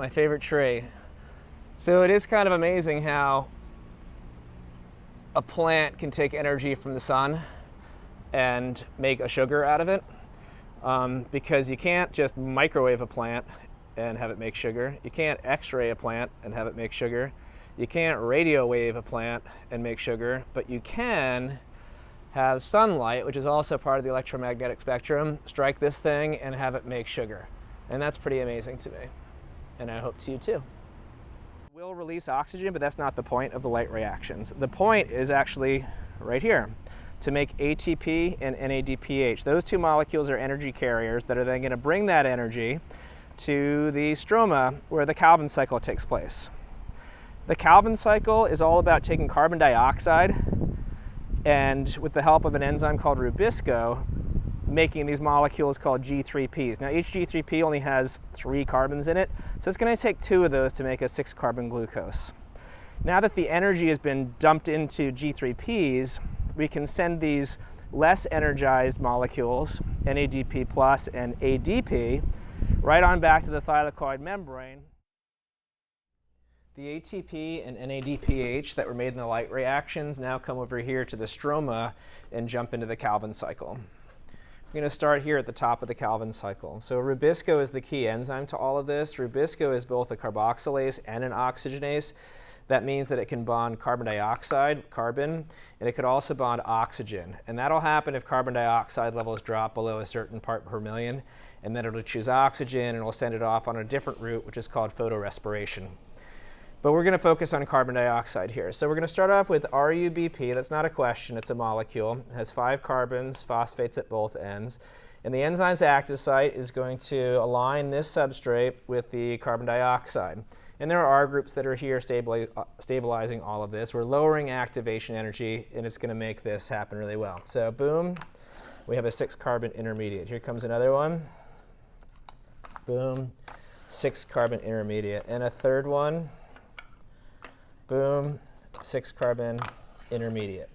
my favorite tree. So it is kind of amazing how a plant can take energy from the sun and make a sugar out of it, because you can't just microwave a plant and have it make sugar. You can't X-ray a plant and have it make sugar. You can't radio wave a plant and make sugar, but you can have sunlight, which is also part of the electromagnetic spectrum, strike this thing and have it make sugar. And that's pretty amazing to me. And I hope to you too. We'll release oxygen, but that's not the point of the light reactions. The point is actually right here, to make ATP and NADPH. Those two molecules are energy carriers that are then going to bring that energy to the stroma where the Calvin cycle takes place. The Calvin cycle is all about taking carbon dioxide and, with the help of an enzyme called Rubisco, making these molecules called G3Ps. Now, each G3P only has 3 carbons in it, so it's going to take 2 of those to make a 6-carbon glucose. Now that the energy has been dumped into G3Ps, we can send these less energized molecules, NADP plus and ADP, right on back to the thylakoid membrane. The ATP and NADPH that were made in the light reactions now come over here to the stroma and jump into the Calvin cycle. We're going to start here at the top of the Calvin cycle. So Rubisco is the key enzyme to all of this. Rubisco is both a carboxylase and an oxygenase. That means that it can bond carbon dioxide, carbon, and it could also bond oxygen. And that'll happen if carbon dioxide levels drop below a certain part per million, and then it'll choose oxygen and it'll send it off on a different route, which is called photorespiration. But we're going to focus on carbon dioxide here. So we're going to start off with RUBP. That's not a question, it's a molecule. It has 5 carbons, phosphates at both ends. And the enzyme's active site is going to align this substrate with the carbon dioxide. And there are R groups that are here stabilizing all of this. We're lowering activation energy, and it's going to make this happen really well. So boom, we have a 6-carbon intermediate. Here comes another one. Boom, 6-carbon intermediate. And a third one. Boom, 6-carbon intermediate.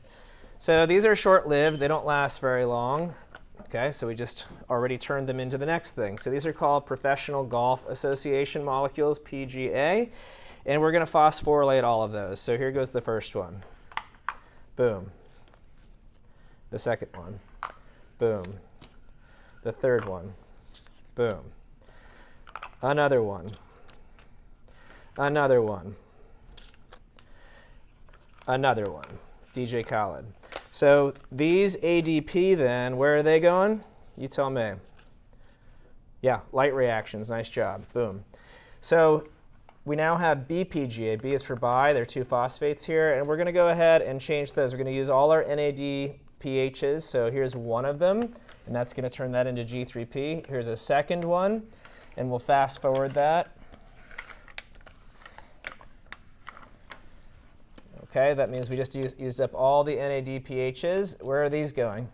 So these are short-lived. They don't last very long. Okay, so we just already turned them into the next thing. So these are called Professional Golf Association molecules, PGA. And we're going to phosphorylate all of those. So here goes the first one. Boom. The second one. Boom. The third one. Boom. Another one. Another one. Another one. DJ Khaled. So these ADP then, where are they going? You tell me. Yeah, light reactions. Nice job. Boom. So we now have BPGA. B is for bi. There are 2 phosphates here. And we're going to go ahead and change those. We're going to use all our NADPHs. So here's one of them. And that's going to turn that into G3P. Here's a second one. And we'll fast forward that. Okay, that means we just used up all the NADPHs. Where are these going?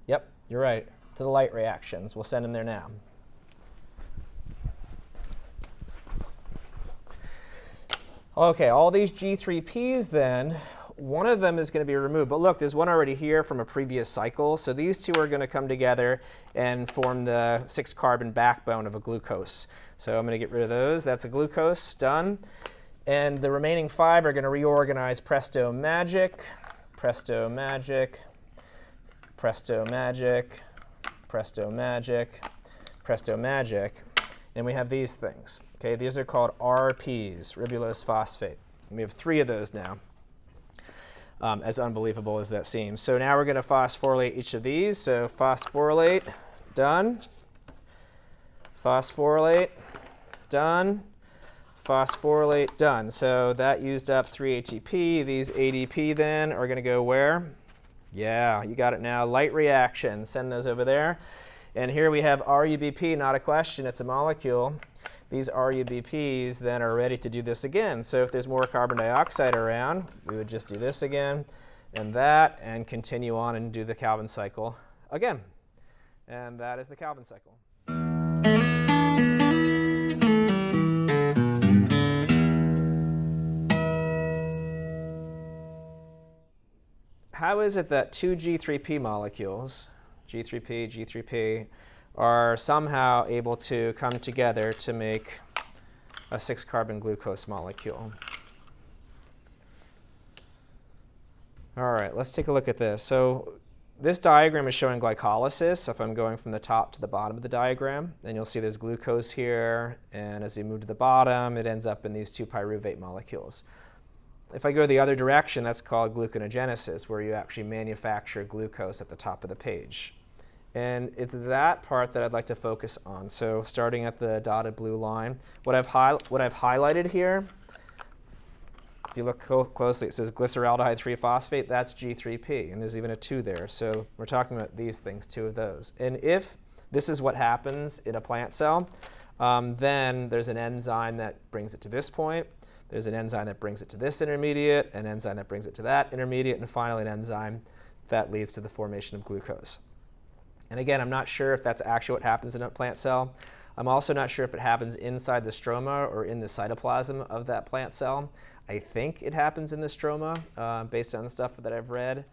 Yep, you're right, to the light reactions. We'll send them there now. Okay, all these G3Ps then, one of them is going to be removed. But look, there's one already here from a previous cycle. So these 2 are going to come together and form the 6-carbon backbone of a glucose. So I'm going to get rid of those. That's a glucose, done. And the remaining 5 are going to reorganize presto magic, presto magic, presto magic, presto magic, presto magic. And we have these things. Okay, these are called RPs, ribulose phosphate. And we have 3 of those now, as unbelievable as that seems. So now we're going to phosphorylate each of these. So phosphorylate, done. Phosphorylate, done. Phosphorylate, done. So that used up 3 ATP. These ADP then are going to go where? Yeah, you got it now. Light reaction. Send those over there. And here we have RUBP, not a question. It's a molecule. These RUBPs then are ready to do this again. So if there's more carbon dioxide around, we would just do this again and that and continue on and do the Calvin cycle again. And that is the Calvin cycle. How is it that 2 G3P molecules, G3P, G3P, are somehow able to come together to make a 6-carbon glucose molecule. All right, let's take a look at this. So this diagram is showing glycolysis. So if I'm going from the top to the bottom of the diagram, then you'll see there's glucose here, and as you move to the bottom, it ends up in these 2 pyruvate molecules. If I go the other direction, that's called gluconeogenesis, where you actually manufacture glucose at the top of the page. And it's that part that I'd like to focus on. So starting at the dotted blue line, what I've highlighted here, if you look closely, it says glyceraldehyde 3-phosphate. That's G3P, and there's even a 2 there. So we're talking about these things, 2 of those. And if this is what happens in a plant cell, then there's an enzyme that brings it to this point. There's an enzyme that brings it to this intermediate, an enzyme that brings it to that intermediate, and finally an enzyme that leads to the formation of glucose. And again, I'm not sure if that's actually what happens in a plant cell. I'm also not sure if it happens inside the stroma or in the cytoplasm of that plant cell. I think it happens in the stroma based on the stuff that I've read,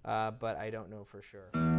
but I don't know for sure.